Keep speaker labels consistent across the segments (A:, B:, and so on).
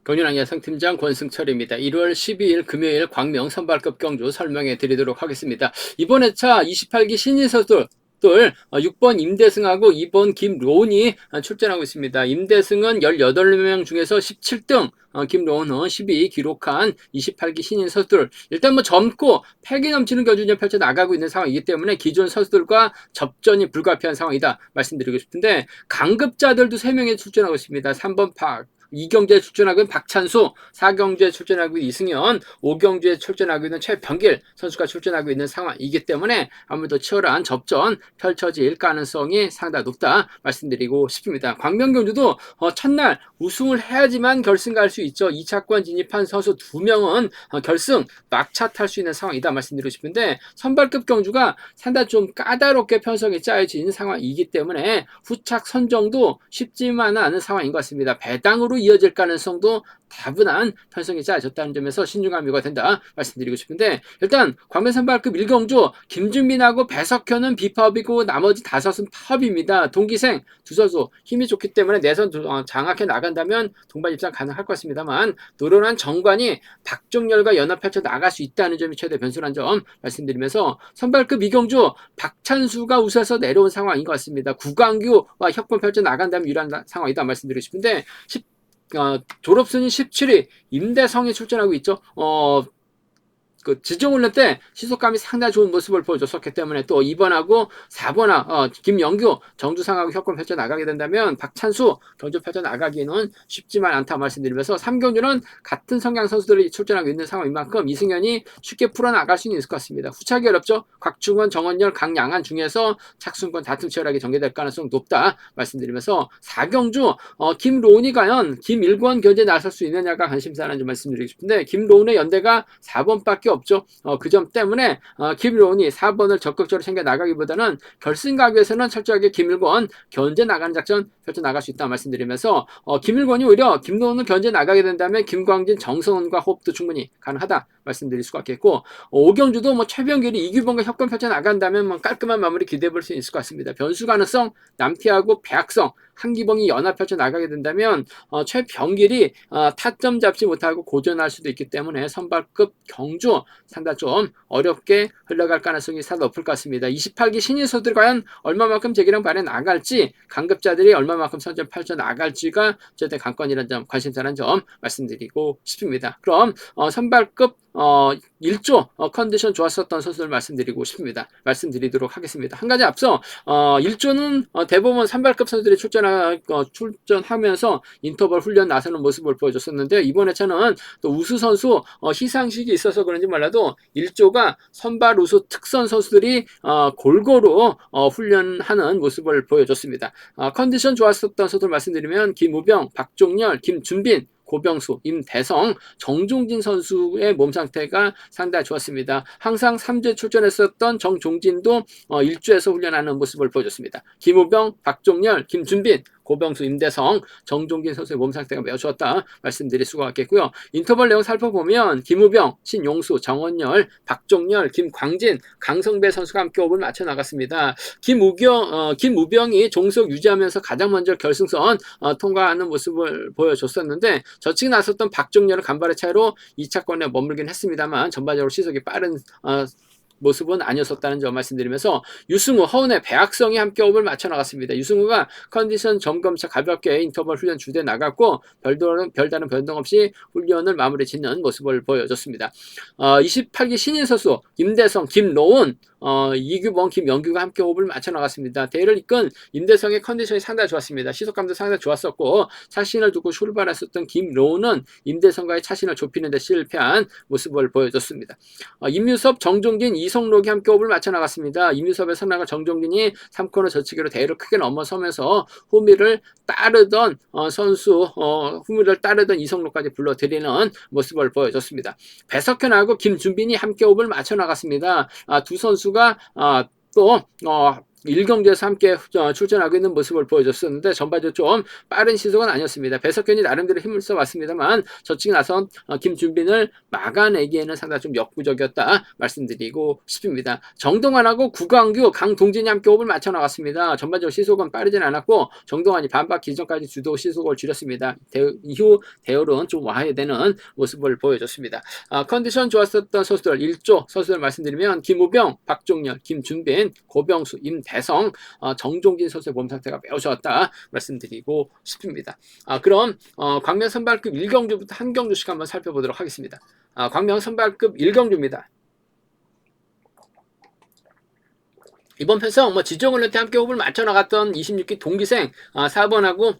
A: 경륜왕 예상팀장 권승철입니다. 1월 12일 금요일 광명 선발급 경주 설명해 드리도록 하겠습니다. 이번 회차 28기 신인 선수들 6번 임대승하고 2번 김로운이 출전하고 있습니다. 임대승은 18명 중에서 17등, 김로운은 12 기록한 28기 신인 선수들. 일단 뭐 젊고 패기 넘치는 경주를 펼쳐 나가고 있는 상황이기 때문에 기존 선수들과 접전이 불가피한 상황이다 말씀드리고 싶은데, 강급자들도 3명이 출전하고 있습니다. 3번 2경주에 출전하고 있는 박찬수, 4경주에 출전하고 있는 이승현, 5경주에 출전하고 있는 최병길 선수가 출전하고 있는 상황이기 때문에 아무래도 치열한 접전 펼쳐질 가능성이 상당히 높다 말씀드리고 싶습니다. 광명경주도 첫날 우승을 해야지만 결승 갈 수 있죠. 2차권 진입한 선수 2명은 결승 막차 탈 수 있는 상황이다 말씀드리고 싶은데, 선발급 경주가 상당히 좀 까다롭게 편성이 짜여진 상황이기 때문에 후착 선정도 쉽지만은 않은 상황인 것 같습니다. 배당으로 이어질 가능성도 다분한 편성이 짜여졌다는 점에서 신중함이 요구가 된다 말씀드리고 싶은데, 일단 광명 선발급 1경주 김준빈하고 배석현은 비파업이고 나머지 5은 파업입니다. 동기생 두 선수 힘이 좋기 때문에 내선 장악해 나간다면 동반 입상 가능할 것 같습니다만, 노련한 정관이 박종렬과 연합 펼쳐 나갈 수 있다는 점이 최대 변수라는 점 말씀드리면서, 선발급 2경주 박찬수가 우세서 내려온 상황인 것 같습니다. 구광규와 협권 펼쳐 나간다면 유리한 상황이다 말씀드리고 싶은데, 졸업순위 17위 임대성이 출전하고 있죠. 지정훈련 때 시속감이 상당히 좋은 모습을 보여줬었기 때문에, 또 2번하고 4번하 김영규 정주상하고 협권 펼쳐 나가게 된다면 박찬수 경주 펼쳐 나가기는 쉽지만 않다 말씀드리면서, 3경주는 같은 성향 선수들이 출전하고 있는 상황인 만큼 이승현이 쉽게 풀어나갈 수는 있을 것 같습니다. 후차기 어렵죠. 곽중원, 정원열, 강양한 중에서 착순권 다툼 치열하게 전개될 가능성 높다 말씀드리면서, 4경주 김로운이 과연 김일권 견제에 나설 수 있느냐가 관심사라는 점 말씀드리고 싶은데, 김로운의 연대가 4번밖에 없죠. 그 점 때문에 김일권이 4번을 적극적으로 챙겨 나가기보다는 결승 가기 위해서는 철저하게 김일권 견제 나가는 작전 펼쳐 나갈 수 있다 말씀드리면서, 김일권이 오히려 김노원을 견제 나가게 된다면 김광진, 정성훈과 호흡도 충분히 가능하다 말씀드릴 수가 있겠고, 5경주도 뭐 최병길이 이규범과 협권 펼쳐 나간다면 뭐 깔끔한 마무리 기대해 볼 수 있을 것 같습니다. 변수 가능성 남태하고 배학성, 한기봉이 연합 펼쳐 나가게 된다면 최병길이 타점 잡지 못하고 고전할 수도 있기 때문에 선발급 경주 상당히 좀 어렵게 흘러갈 가능성이 상당히 높을 것 같습니다. 28기 신인 선수들이 과연 얼마만큼 재기량 발휘해 나갈지, 강급자들이 얼마만큼 선전 펼쳐 나갈지가 어쨌든 관건이라는 점, 관심사라는 점 말씀드리고 싶습니다. 그럼 선발급 1조 컨디션 좋았었던 선수들 말씀드리도록 하겠습니다. 한 가지 앞서 1조는 대부분 선발급 선수들이 출전하면서 인터벌 훈련 나서는 모습을 보여줬었는데, 이번 회차는 또 우수 선수 시상식이 있어서 그런지 몰라도 1조가 선발 우수 특선 선수들이 골고루 훈련하는 모습을 보여줬습니다. 컨디션 좋았었던 선수들 말씀드리면 김우병, 박종렬, 김준빈, 고병수, 임대성, 정종진 선수의 몸 상태가 상당히 좋았습니다. 항상 3주에 출전했었던 정종진도 1주에서 훈련하는 모습을 보여줬습니다. 김우병, 박종렬, 김준빈, 고병수, 임대성, 정종진 선수의 몸 상태가 매우 좋았다 말씀드릴 수가 있겠고요. 인터벌 내용 살펴보면 김우병, 신용수, 정원열, 박종렬, 김광진, 강성배 선수가 함께 호흡을 맞춰 나갔습니다. 김우병이 종속 유지하면서 가장 먼저 결승선 통과하는 모습을 보여줬었는데, 저측 나섰던 박종렬은 간발의 차이로 2차권에 머물긴 했습니다만 전반적으로 시속이 빠른 모습은 아니었었다는 점 말씀드리면서, 유승우, 허은의 배학성이 함께 호흡을 맞춰 나갔습니다. 유승우가 컨디션 점검차 가볍게 인터벌 훈련 주대 나갔고, 별다른 변동 없이 훈련을 마무리 짓는 모습을 보여줬습니다. 28기 신인 선수 임대성, 김로운, 이규범, 김영규가 함께 호흡을 맞춰 나갔습니다. 대회를 이끈 임대성의 컨디션이 상당히 좋았습니다. 시속감도 상당히 좋았었고, 차신을 두고 출발했었던 김로운은 임대성과의 차신을 좁히는 데 실패한 모습을 보여줬습니다. 임유섭, 정종진, 이성록이 함께 호흡을 맞춰 나갔습니다. 임유섭의 선나가 정종진이 3코너 저치기로 대회를 크게 넘어서면서 후미를 따르던 이성록까지 불러들이는 모습을 보여줬습니다. 배석현하고 김준빈이 함께 호흡을 맞춰 나갔습니다. 두 선수가 또 1경기에서 함께 출전하고 있는 모습을 보여줬었는데 전반적으로 좀 빠른 시속은 아니었습니다. 배석현이 나름대로 힘을 써왔습니다만 저측에 나선 김준빈을 막아내기에는 상당히 좀 역부족이었다 말씀드리고 싶습니다. 정동환하고 구광규, 강동진이 함께 호흡을 맞춰 나갔습니다. 전반적으로 시속은 빠르진 않았고 정동환이 반바퀴 이전까지 주도 시속을 줄였습니다. 이후 대열은 좀 와야 되는 모습을 보여줬습니다. 컨디션 좋았었던 선수들 1조 선수들 말씀드리면 김우병, 박종렬, 김준빈, 고병수, 임대성, 정종진 선수의 몸 상태가 매우 좋았다 말씀드리고 싶습니다. 그럼 광명 선발급 1경주부터 한 경주씩 한번 살펴보도록 하겠습니다. 광명 선발급 1경주입니다. 이번 편성 지정훈련 때 함께 호흡을 맞춰 나갔던 26기 동기생 4번하고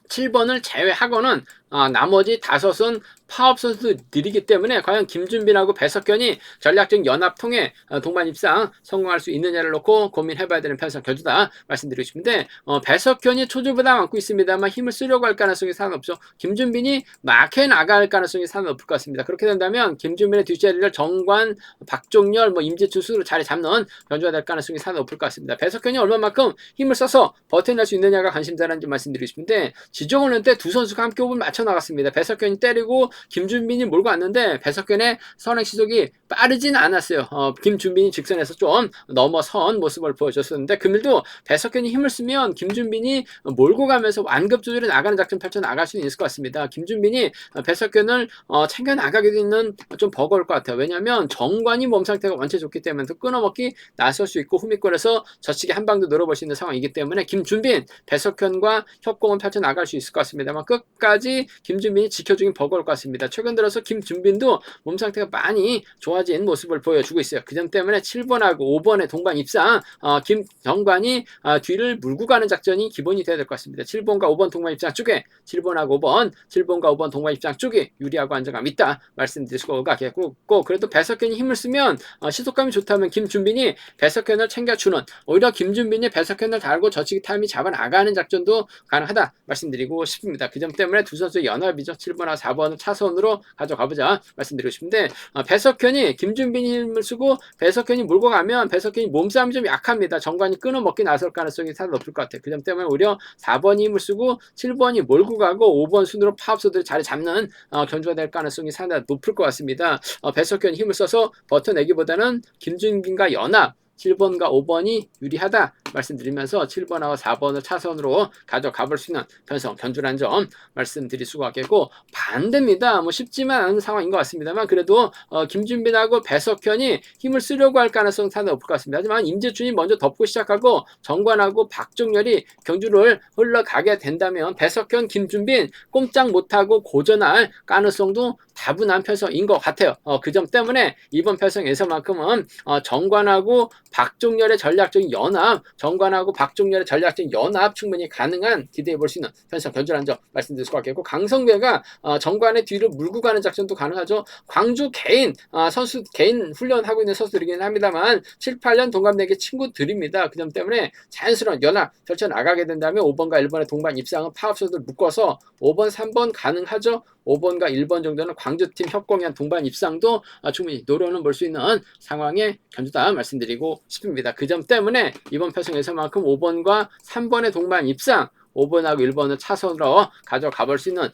A: 7번을 제외하고는 나머지 5은 파업 선수들이기 때문에 과연 김준빈하고 배석현이 전략적 연합 통해 동반 입상 성공할 수 있느냐를 놓고 고민해봐야 되는 편성 결주다 말씀드리고 싶은데 배석현이 초조보다 많고 있습니다만 힘을 쓰려고 할 가능성이 상당히 높죠. 김준빈이 막해 나갈 가능성이 상당히 높을 것 같습니다. 그렇게 된다면 김준빈의 뒷자리를 정관, 박종렬, 임재춘 수로 자리 잡는 변주가 될 가능성이 상당히 높을 것 같습니다. 배석현이 얼마만큼 힘을 써서 버텨낼 수 있느냐가 관심사라는 점 말씀드리고 싶은데 지정훈련 때 두 선수가 함께 호흡을 맞춰 나갔습니다. 배석현이 때리고 김준빈이 몰고 왔는데 배석현의 선행 시속이 빠르진 않았어요. 김준빈이 직선에서 좀 넘어선 모습을 보여줬었는데 금일도 배석현이 힘을 쓰면 김준빈이 몰고 가면서 완급 조절에 나가는 작전 펼쳐 나갈 수는 있을 것 같습니다. 김준빈이 배석현을 챙겨 나가게 되는 좀 버거울 것 같아요. 왜냐하면 정관이 몸 상태가 원체 좋기 때문에 끊어먹기 나설 수 있고 후미권에서 저측에 한 방도 늘어볼 수 있는 상황이기 때문에 김준빈, 배석현과 협공은 펼쳐 나갈 수 있을 것 같습니다만 끝까지 김준빈이 지켜주긴 버거울 것 같습니다. 최근 들어서 김준빈도 몸 상태가 많이 좋아진 모습을 보여주고 있어요. 그 점 때문에 7번하고 5번의 동반 입상 김정관이 뒤를 물고 가는 작전이 기본이 돼야 될 것 같습니다. 7번과 5번 동반 입상 쪽에 7번과 5번 동반 입상 쪽이 유리하고 안정감 있다 말씀드릴 수가 있고 그래도 배석현이 힘을 쓰면 시속감이 좋다면 김준빈이 배석현을 챙겨주는 오히려 김준빈이 배석현을 달고 저치기 타임이 잡아나가는 작전도 가능하다 말씀드리고 싶습니다. 그 점 때문에 두 선수의 연합이죠. 7번하고 4번을 차선으로 가져가보자 말씀드리고 싶은데 배석현이 김준빈이 힘을 쓰고 배석현이 몰고 가면 배석현이 몸싸움이 좀 약합니다. 정관이 끊어먹기 나설 가능성이 상당히 높을 것 같아요. 그 점 때문에 오히려 4번이 힘을 쓰고 7번이 몰고 가고 5번 순으로 파업소들이 자리 잡는 견주가 될 가능성이 상당히 높을 것 같습니다. 배석현이 힘을 써서 버텨내기보다는 김준빈과 연합 7번과 5번이 유리하다 말씀드리면서 7번하고 4번을 차선으로 가져가볼 수 있는 편성 견주란 점 말씀드릴 수가 있겠고 반대입니다. 쉽지만 않은 상황인 것 같습니다만 그래도 김준빈하고 배석현이 힘을 쓰려고 할 가능성은 상당히 높을 것 같습니다. 하지만 임재춘이 먼저 덮고 시작하고 정관하고 박종렬이 경주를 흘러가게 된다면 배석현, 김준빈 꼼짝 못하고 고전할 가능성도 다분한 편성인 것 같아요. 그 점 때문에 이번 편성에서만큼은 정관하고 박종렬의 전략적인 연합, 정관하고 박종렬의 전략적인 연합 충분히 가능한 기대해 볼 수 있는 편성 견주라는 점 말씀드릴 수가 있겠고 강성배가 정관의 뒤를 물고 가는 작전도 가능하죠. 광주 개인 선수 개인 훈련하고 있는 선수들이긴 합니다만 7, 8년 동갑내기 친구들입니다. 그 점 때문에 자연스러운 연합 펼쳐 나가게 된다면 5번과 1번의 동반 입상은 파업 선수들 묶어서 5번, 3번 가능하죠. 5번과 1번 정도는 광주팀 협공한 동반 입상도 충분히 노려는 볼 수 있는 상황의 견주다 말씀드리고 싶습니다. 그 점 때문에 이번 편성에서만큼 5번과 3번의 동반 입상 5번하고 1번을 차선으로 가져가 볼 수 있는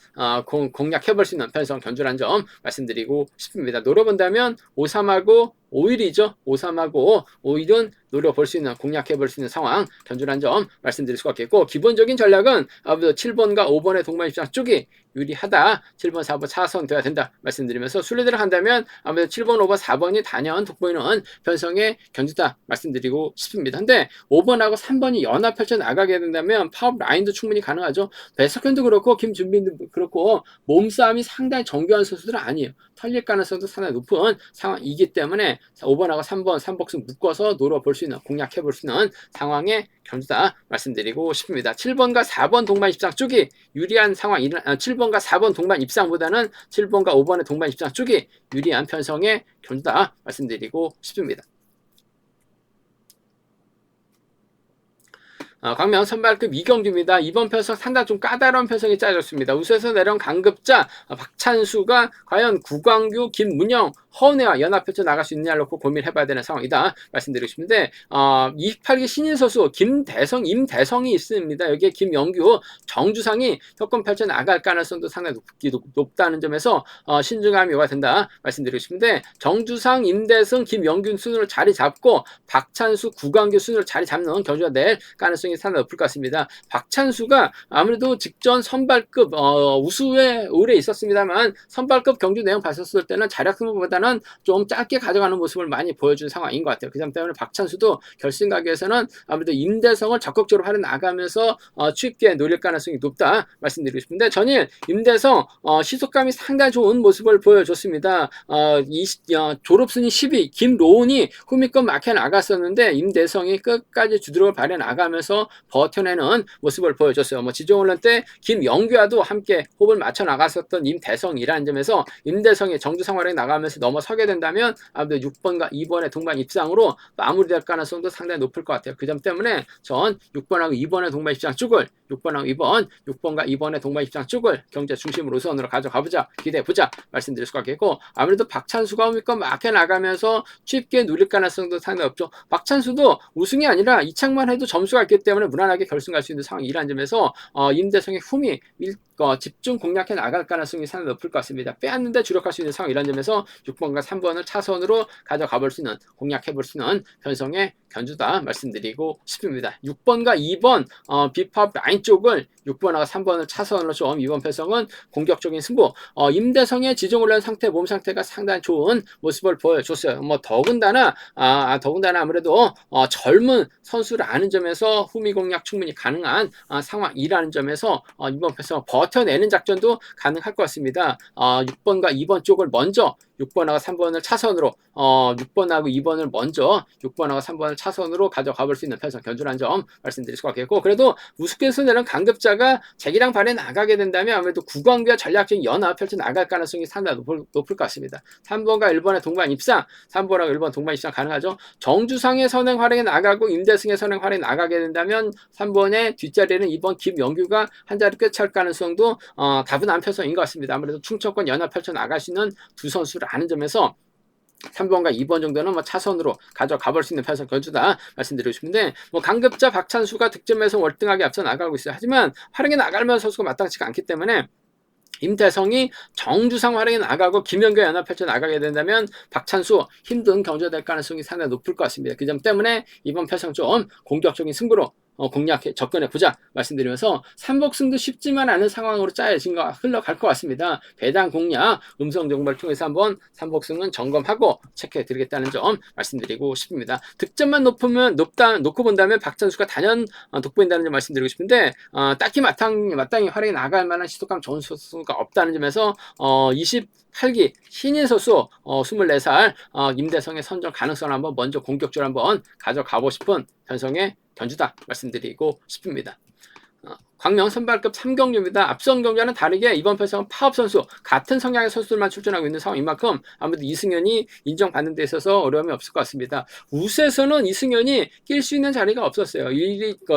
A: 공략해 볼 수 있는 편성 견주란 점 말씀드리고 싶습니다. 노려본다면 5-3하고 5일이죠. 5-3하고 5일은 노려볼 수 있는 공략해 볼 수 있는 상황 견주란 점 말씀드릴 수가 있겠고 기본적인 전략은 아무래도 7번과 5번의 동반 입상 쪽이 유리하다. 7번, 4번 차선 돼야 된다 말씀드리면서 순리대로 한다면 아무래도 7번, 5번, 4번이 단연 돋보이는 편성의 견주다 말씀드리고 싶습니다. 근데 5번하고 3번이 연합 펼쳐 나가게 된다면 파업 라인도 충분히 가능하죠. 배석현도 그렇고 김준빈도 그렇고 몸싸움이 상당히 정교한 선수들은 아니에요. 털릴 가능성도 상당히 높은 상황이기 때문에 5번하고 3번, 3복승 묶어서 노려볼 수 있는 공략해 볼 수 있는 상황의 견주다 말씀드리고 싶습니다. 7번과 4번 동반 입상 쪽이 유리한 상황, 7번과 4번 동반 입상보다는 7번과 5번의 동반 입상 쪽이 유리한 편성의 견주다 말씀드리고 싶습니다. 광명 선발급 이경주입니다. 이번 편성 상당히 좀 까다로운 편성이 짜졌습니다. 우수에서 내려온 강급자 박찬수가 과연 구광규, 김문영, 허은혜와 연합해서 나갈 수 있느냐를 놓고 고민해봐야 되는 상황이다 말씀드리고 싶은데 28기 신인 선수 김대성, 임대성이 있습니다. 여기에 김영규, 정주상이 협권 펼쳐 나갈 가능성도 상당히 높다는 점에서 신중함이 요가 된다 말씀드리고 싶은데 정주상, 임대성, 김영균 순으로 자리 잡고 박찬수, 구광규 순으로 자리 잡는 경주가 될 가능성이 상당히 높을 것 같습니다. 박찬수가 아무래도 직전 선발급 우수에 오래 있었습니다만 선발급 경주 내용 봤었을 때는 자력 승부보다는 좀 짧게 가져가는 모습을 많이 보여준 상황인 것 같아요. 그 점 때문에 박찬수도 결승 가기 위해서는 아무래도 임대성을 적극적으로 활용 나가면서 쉽게 노릴 가능성이 높다 말씀드리고 싶은데 전일 임대성 시속감이 상당히 좋은 모습을 보여줬습니다. 졸업순위 10위 김로운이 후미권 막혀 나갔었는데 임대성이 끝까지 주드력을 발휘 나가면서 버텨내는 모습을 보여줬어요. 지종훈련 때 김영규와도 함께 호흡을 맞춰 나갔었던 임대성이라는 점에서 임대성이 정주상 활약에 나가면서 넘어서게 된다면 아무래도 6번과 2번의 동반 입상으로 마무리될 가능성도 상당히 높을 것 같아요. 그 점 때문에 전 6번하고 2번의 동반 입상 쪽을 6번하고 2번, 6번과 2번의 동반 입상 쪽을 경제 중심으로 우선으로 가져가보자, 기대해보자 말씀드릴 수가 있겠고 아무래도 박찬수가 후미권 막혀 나가면서 쉽게 누릴 가능성도 상당히 없죠. 박찬수도 우승이 아니라 이창만 해도 점수가 있기 때문에 무난하게 결승 갈 수 있는 상황이라는 점에서 임대성의 후미 집중 공략해 나갈 가능성이 상당히 높을 것 같습니다. 빼앗는데 주력할 수 있는 상황이라는 점에서 6번과 3번을 차선으로 가져가 볼 수 있는 공략해 볼 수 있는 편성의 견주다 말씀드리고 싶습니다. 6번과 2번 비팝 라인 쪽을 6번하고 3번을 차선으로 좀 이번 편성은 공격적인 승부 임대성의 지정훈련 상태 몸 상태가 상당히 좋은 모습을 보여줬어요. 더군다나 아무래도 젊은 선수라는 점에서 후미 공략 충분히 가능한 상황이라는 점에서 이번 편성 버텨내는 작전도 가능할 것 같습니다. 6번과 2번 쪽을 먼저 6번하고 3번을 차선으로 6번하고 2번을 먼저 6번하고 3번을 차선으로 가져가 볼 수 있는 편성 견주라는 점 말씀드릴 수가 있겠고 그래도 우습게서 내려온 강급자가 재기량 발에 나가게 된다면 아무래도 구광규와 전략적인 연합 펼쳐 나갈 가능성이 상당히 높을 것 같습니다. 3번과 1번의 동반 입상 3번하고 1번 동반 입상 가능하죠. 정주상의 선행 활약에 나가고 임대승의 선행 활약에 나가게 된다면 3번의 뒷자리에는 2번 김영규가 한 자리 끝할 가능성도 다분한 편성인 것 같습니다. 아무래도 충청권 연합 펼쳐 나갈 수 있는 두 선수라는 점에서 3번과 2번 정도는 차선으로 가져가 볼 수 있는 편성 견주다 말씀드리고 싶은데 강급자 박찬수가 득점에서 월등하게 앞서 나가고 있어요. 하지만 활용에 나갈 만한 선수가 마땅치가 않기 때문에 임대성이 정주상 활용에 나가고 김영규 연합 펼쳐 나가게 된다면 박찬수 힘든 경주가 될 가능성이 상당히 높을 것 같습니다. 그 점 때문에 이번 편성 좀 공격적인 승부로 공략해 접근해 보자 말씀드리면서 삼복승도 쉽지만 않은 상황으로 짜여진 거 흘러갈 것 같습니다. 배당 공략 음성 정보를 통해서 한번 삼복승은 점검하고 체크해 드리겠다는 점 말씀드리고 싶습니다. 득점만 놓고 본다면 박찬수가 단연 돋보인다는 점 말씀드리고 싶은데 딱히 마땅히 활약이 나갈 만한 시속감 좋은 선수가 없다는 점에서 28기 신인 선수 24살 임대성의 선정 가능성을 한번 먼저 공격적으로 한번 가져가고 싶은 편성의 견주다 말씀드리고 싶습니다. 광명 선발급 3경주입니다. 앞선 경주와는 다르게 이번 편성은 파업 선수 같은 성향의 선수들만 출전하고 있는 상황인 만큼 아무래도 이승현이 인정받는 데 있어서 어려움이 없을 것 같습니다. 우수에서는 이승현이 낄 수 있는 자리가 없었어요.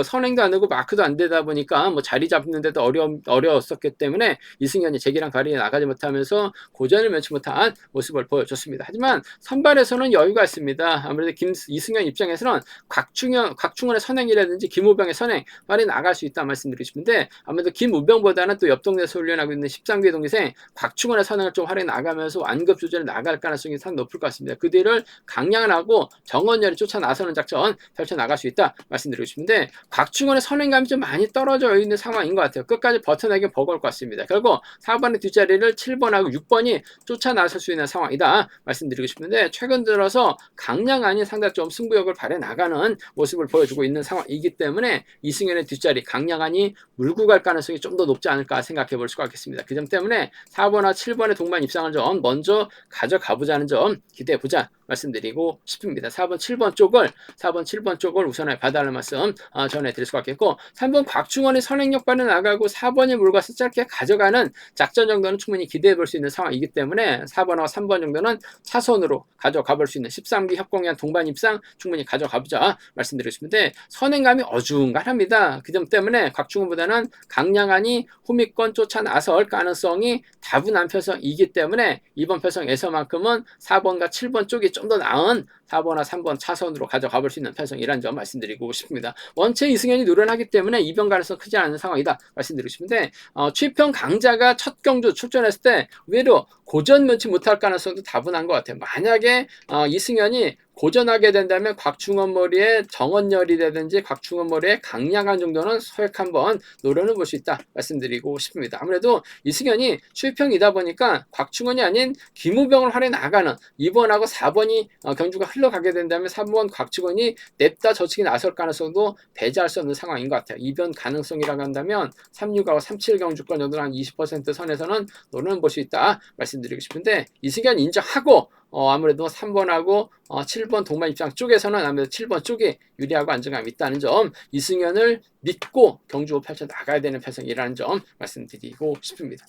A: 선행도 안 되고 마크도 안 되다 보니까 자리 잡는 데도 어려웠었기 때문에 이승현이 재기랑 발휘에 나가지 못하면서 고전을 면치 못한 모습을 보여줬습니다. 하지만 선발에서는 여유가 있습니다. 아무래도 이승현 입장에서는 곽충원의 선행이라든지 김우병의 선행 발휘 나갈 수 있다 말씀드리고 싶습니다. 근데 아무래도 김우병보다는 또 옆 동네에서 훈련하고 있는 13기 동생 곽충원의 선행을 좀 활용해 나가면서 완급 조절에 나갈 가능성이 상당히 높을 것 같습니다. 그 뒤를 강량을 하고 정원열이 쫓아 나서는 작전 펼쳐 나갈 수 있다 말씀드리고 싶은데 곽충원의 선행감이 좀 많이 떨어져 있는 상황인 것 같아요. 끝까지 버텨내기 버거울 것 같습니다. 결국 4번의 뒷자리를 7번하고 6번이 쫓아 나설 수 있는 상황이다 말씀드리고 싶은데 최근 들어서 강량안이 상당히 좀 승부욕을 발휘해 나가는 모습을 보여주고 있는 상황이기 때문에 이승현의 뒷자리 강량안이 물고 갈 가능성이 좀 더 높지 않을까 생각해 볼 수가 있겠습니다. 그 점 때문에 4번과 7번의 동반 입상을 좀 먼저 가져가 보자는 점 기대해 보자 말씀드리고 싶습니다. 4번, 7번 쪽을 우선에 봐달라는 말씀 전해드릴 수가 있겠고, 3번 곽충원이 선행력 발에 나가고 4번이 물과서 짧게 가져가는 작전 정도는 충분히 기대해 볼 수 있는 상황이기 때문에 4번하고 3번 정도는 차선으로 가져가 볼 수 있는 13기 협공위한 동반 입상 충분히 가져가 보자 말씀드리고 싶은데, 선행감이 어중간합니다. 그 점 때문에 곽충원보다는 강량한이 후미권 쫓아 나설 가능성이 다분한 편성이기 때문에 이번 편성에서만큼은 4번과 7번 쪽이 좀 더 나은 4번과 3번 차선으로 가져가 볼 수 있는 편성이라는 점 말씀드리고 싶습니다. 원체 이승현이 노련하기 때문에 이변 가능성 크지 않은 상황이다 말씀드리고 싶은데, 취평 강자가 첫 경주 출전했을 때 의외로 고전 면치 못할 가능성도 다분한 것 같아요. 만약에 이승현이 고전하게 된다면 곽충원 머리에 정원열이라든지 곽충원 머리에 강량한 정도는 소액 한번 노려는 볼 수 있다 말씀드리고 싶습니다. 아무래도 이승현이 추위평이다 보니까 곽충원이 아닌 김우병을 활에 나가는 2번하고 4번이 경주가 흘러가게 된다면 3번 곽충원이 냅다 저측이 나설 가능성도 배제할 수 없는 상황인 것 같아요. 이변 가능성이라고 한다면 36하고 37 경주권 정도 한 20% 선에서는 노려는 볼 수 있다 말씀드리고 싶은데, 이승현 인정하고 아무래도 3번하고 7번 동반 입장 쪽에서는 아무래도 7번 쪽이 유리하고 안정감이 있다는 점, 이승현을 믿고 경주 펼쳐 나가야 되는 편성이라는 점 말씀드리고 싶습니다.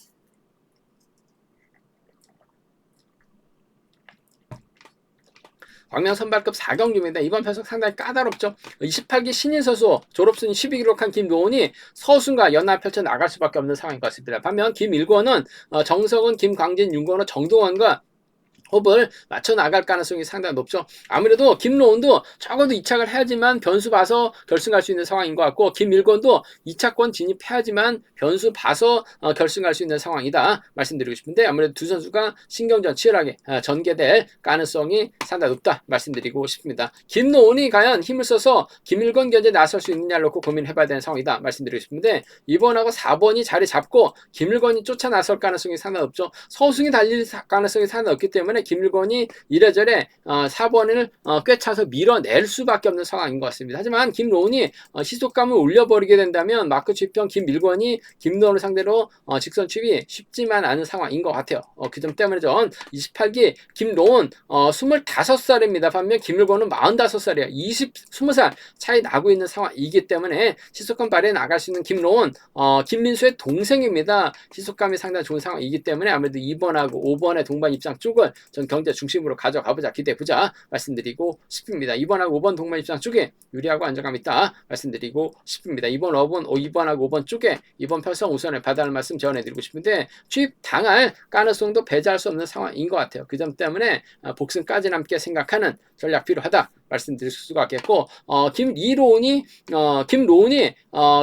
A: 광명 선발급 4경주입니다. 이번 편성 상당히 까다롭죠. 28기 신인 선수 졸업순위 12 기록한 김노은이 서순과 연합 펼쳐 나갈 수밖에 없는 상황인 것 같습니다. 반면 김일권은 정석은, 김광진, 윤건호, 정동원과 호흡을 맞춰 나갈 가능성이 상당히 높죠. 아무래도 김로운도 적어도 2착을 해야지만 변수 봐서 결승 갈 수 있는 상황인 것 같고, 김일권도 2차권 진입해야지만 변수 봐서 결승 갈 수 있는 상황이다 말씀드리고 싶은데, 아무래도 두 선수가 신경전 치열하게 전개될 가능성이 상당히 높다 말씀드리고 싶습니다. 김노운이 과연 힘을 써서 김일권 견제에 나설 수 있느냐를 놓고 고민해봐야 되는 상황이다 말씀드리고 싶은데, 2번하고 4번이 자리 잡고 김일권이 쫓아 나설 가능성이 상당히 높죠. 서승이 달릴 가능성이 상당히 높기 때문에 김일권이 이래저래 4번을 꿰차서 밀어낼 수밖에 없는 상황인 것 같습니다. 하지만 김로운이 시속감을 올려버리게 된다면 마크 취평 김일권이 김노은을 상대로 직선 추입이 쉽지만 않은 상황인 것 같아요. 그 점 때문에 전 28기 김로운 25살입니다. 반면 김일권은 45살이에요. 20살 차이 나고 있는 상황이기 때문에 시속감 발휘해 나갈 수 있는 김로운, 김민수의 동생입니다. 시속감이 상당히 좋은 상황이기 때문에 아무래도 2번하고 5번의 동반 입장 쪽을 전 경제 중심으로 가져가보자, 기대해보자 말씀드리고 싶습니다. 2번하고 5번 동반 입장 쪽에 유리하고 안정감 있다 말씀드리고 싶습니다. 2번하고 5번 쪽에 이번 편성 우선을 받아낼 말씀 전해드리고 싶은데, 취입 당할 가능성도 배제할 수 없는 상황인 것 같아요. 그 점 때문에 복승까지 남게 생각하는 전략 필요하다 말씀드릴 수가 있겠고, 김로운이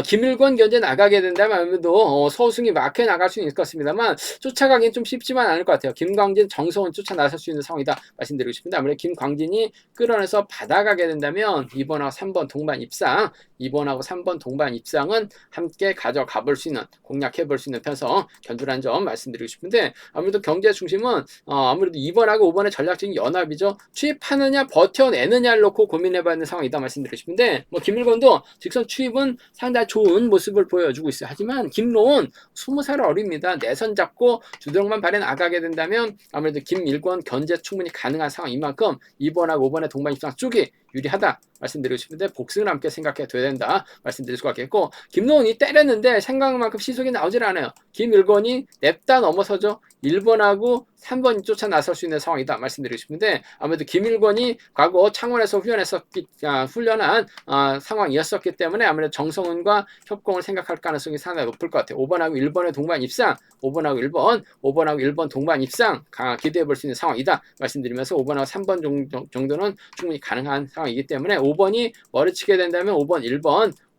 A: 김일권 견제 나가게 된다면 아무래도 서우승이 막혀 나갈 수는 있을 것 같습니다만 쫓아가기는 좀 쉽지만 않을 것 같아요. 김광진, 정성은 쫓아 나설 수 있는 상황이다 말씀드리고 싶은데, 아무래도 김광진이 끌어내서 받아가게 된다면 2번하고 3번 동반 입상, 2번하고 3번 동반 입상은 함께 가져가 볼 수 있는, 공략해 볼 수 있는 편성 견주라는 점 말씀드리고 싶은데, 아무래도 경제 중심은 아무래도 2번하고 5번의 전략적인 연합이죠. 취입하느냐 버텨내느냐를 놓고 고민해봐야 하는 상황이다 말씀드리고 싶은데, 김일권도 직선 추입은 상당히 좋은 모습을 보여주고 있어요. 하지만 김로운 20살 어립니다. 내선 잡고 주도력만 발휘 나가게 된다면 아무래도 김일권 견제 충분히 가능한 상황인 만큼 2번하고 5번의 동반 입상 쪽이 유리하다 말씀드리고 싶은데, 복승을 함께 생각해 둬야 된다 말씀드릴 수가 있겠고, 김노은이 때렸는데 생각만큼 시속이 나오질 않아요. 김일권이 냅다 넘어서죠. 1번하고 3번이 쫓아 나설 수 있는 상황이다 말씀드리고 싶은데, 아무래도 김일권이 과거 창원에서 훈련한 상황이었었기 때문에 아무래도 정성훈과 협공을 생각할 가능성이 상당히 높을 것 같아요. 5번하고 1번의 동반 입상, 5번하고 1번 동반 입상 기대해 볼 수 있는 상황이다 말씀드리면서, 5번하고 3번 정도는 충분히 가능한 상황이기 때문에 5번이 머리치게 된다면 5번,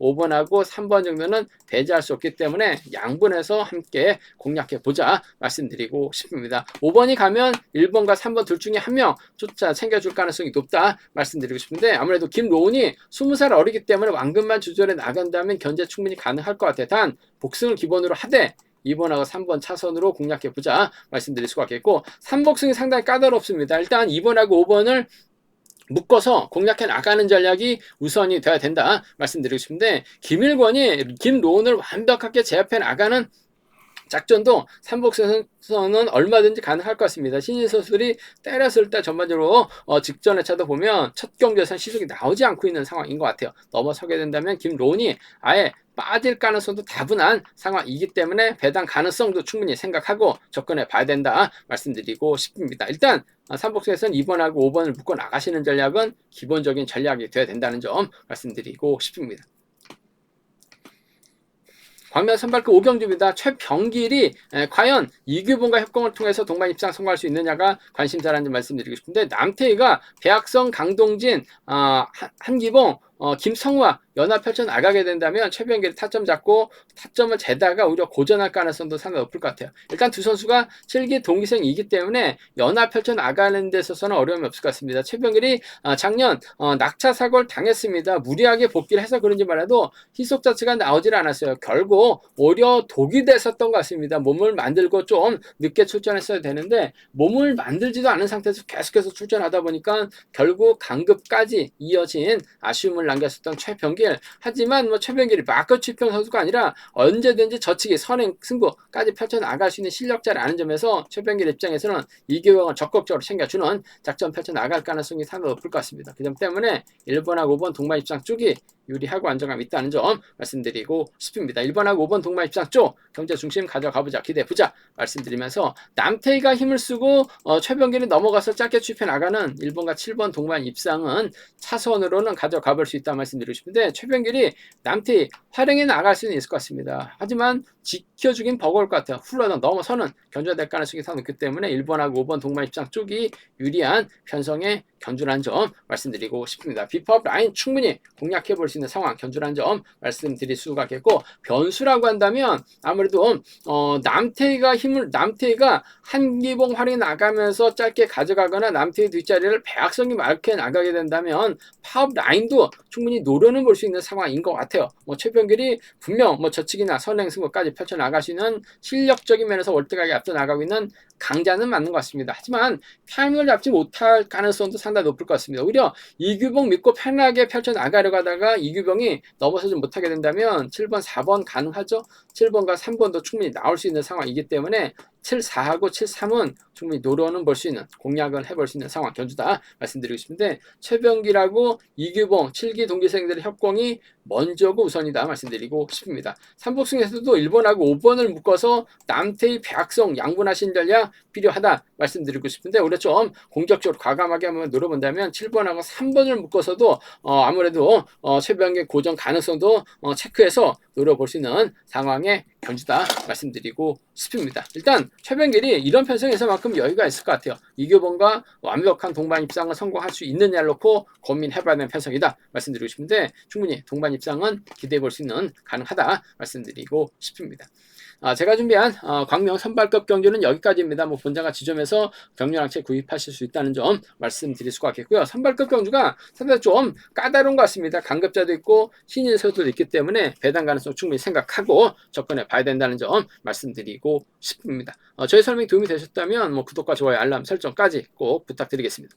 A: 5번하고 3번 정도는 배제할 수 없기 때문에 양분해서 함께 공략해 보자 말씀드리고 싶습니다. 5번이 가면 1번과 3번 둘 중에 한 명 쫓아 챙겨줄 가능성이 높다 말씀드리고 싶은데, 아무래도 김로운이 20살 어리기 때문에 완금만 조절해 나간다면 견제 충분히 가능할 것 같아요. 단 복승을 기본으로 하되 2번하고 3번 차선으로 공략해보자 말씀드릴 수가 있겠고, 3복승이 상당히 까다롭습니다. 일단 2번하고 5번을 묶어서 공략해 나가는 전략이 우선이 돼야 된다 말씀드리고 싶은데, 김일권이 김로운을 완벽하게 제압해 나가는 작전도 삼복선은 얼마든지 가능할 것 같습니다. 신인 선수들이 때렸을 때 전반적으로 직전에 차도 보면 첫 경기에서는 시속이 나오지 않고 있는 상황인 것 같아요. 넘어서게 된다면 김론이 아예 빠질 가능성도 다분한 상황이기 때문에 배당 가능성도 충분히 생각하고 접근해 봐야 된다 말씀드리고 싶습니다. 일단 삼복수에서는 2번하고 5번을 묶어 나가시는 전략은 기본적인 전략이 되어야 된다는 점 말씀드리고 싶습니다. 광명 선발급 5경주입니다. 최병길이 과연 이규봉과 협공을 통해서 동반 입상 성공할 수 있느냐가 관심사라는 점 말씀드리고 싶은데, 남태희가 배학성, 강동진, 한기봉, 김성우와 연합 펼쳐 나가게 된다면 최병길이 타점 잡고 타점을 재다가 오히려 고전할 가능성도 상당히 높을 것 같아요. 일단 두 선수가 7기 동기생이기 때문에 연합 펼쳐 나가는 데 있어서는 어려움이 없을 것 같습니다. 최병길이 작년 낙차 사고를 당했습니다. 무리하게 복귀를 해서 그런지 말해도 희속 자체가 나오질 않았어요. 결국 오히려 독이 됐었던 것 같습니다. 몸을 만들고 좀 늦게 출전했어야 되는데 몸을 만들지도 않은 상태에서 계속해서 출전하다 보니까 결국 강급까지 이어진 아쉬움을 남겼었던 최병길. 하지만 최병길이 마크 취평 선수가 아니라 언제든지 저치기 선행 승부까지 펼쳐나갈 수 있는 실력자라는 점에서 최병길 입장에서는 이규봉을 적극적으로 챙겨주는 작전 펼쳐나갈 가능성이 상당히 높을 것 같습니다. 그 점 때문에 1번하고 5번 동반 입장 쪽이 유리하고 안정감이 있다는 점 말씀드리고 싶습니다. 1번하고 5번 동반 입장 쪽 경제 중심 가져가보자, 기대해보자 말씀드리면서, 남태희가 힘을 쓰고 최병길이 넘어가서 짧게 취입해 나가는 1번과 7번 동반 입상은 차선으로는 가져가볼 수 있다 말씀드리고 싶은데, 최병길이 남태희 활용해 나갈 수는 있을 것 같습니다. 하지만 지켜주긴 버거울 것 같아요. 훌러덩 넘어서는 견제될 가능성이 더 높기 때문에 1번하고 5번 동반 입장 쪽이 유리한 편성의 견주라는 점 말씀드리고 싶습니다. 비법 라인 충분히 공략해 볼 수 있는 상황, 견주라는 점 말씀드릴 수가 있겠고, 변수라고 한다면 아무래도 남태희가 한기봉 활용해 나가면서 짧게 가져가거나 남태희 뒷자리를 배학성이 마크해 나가게 된다면 파업 라인도 충분히 노려는 볼 수 있는 상황인 것 같아요. 최병길이 분명 저치기나 선행 승부까지 펼쳐 나갈 수 있는 실력적인 면에서 월등하게 앞서 나가고 있는 강자는 맞는 것 같습니다. 하지만 타이밍을 잡지 못할 가능성도 상당히 높을 것 같습니다. 오히려 이규봉 믿고 편하게 펼쳐 나가려고 하다가 이규봉이 넘어서지 못하게 된다면 7번, 4번 가능하죠. 7번과 3번도 충분히 나올 수 있는 상황이기 때문에 7-4하고 7-3은 충분히 노려는 볼 수 있는, 공략을 해볼 수 있는 상황, 견주다 말씀드리고 싶은데, 최병길하고 이규봉 7기 동기생들의 협공이 먼저고 우선이다 말씀드리고 싶습니다. 삼복승에서도 1번하고 5번을 묶어서 남태희, 배학성 양분하신 전략 필요하다 말씀드리고 싶은데, 우리가 좀 공격적으로 과감하게 한번 노려본다면 7번하고 3번을 묶어서도 아무래도 최병길 고정 가능성도 체크해서 노려볼 수 있는 상황의 견주다 말씀드리고 싶습니다. 일단 최병길이 이런 편성에서만큼 여유가 있을 것 같아요. 이규봉과 완벽한 동반 입상을 성공할 수 있느냐를 놓고 고민해봐야 되는 편성이다 말씀드리고 싶은데, 충분히 동반 입상은 기대해 볼 수 있는, 가능하다 말씀드리고 싶습니다. 제가 준비한 광명 선발급 경주는 여기까지입니다. 본장과 지점에서 경륜항체 구입하실 수 있다는 점 말씀드릴 수가 있겠고요. 선발급 경주가 상당히 좀 까다로운 것 같습니다. 강급자도 있고 신인 선수도 있기 때문에 배당 가능성 충분히 생각하고 접근해 봐야 된다는 점 말씀드리고 싶습니다. 저희 설명이 도움이 되셨다면 구독과 좋아요, 알람 설정까지 꼭 부탁드리겠습니다.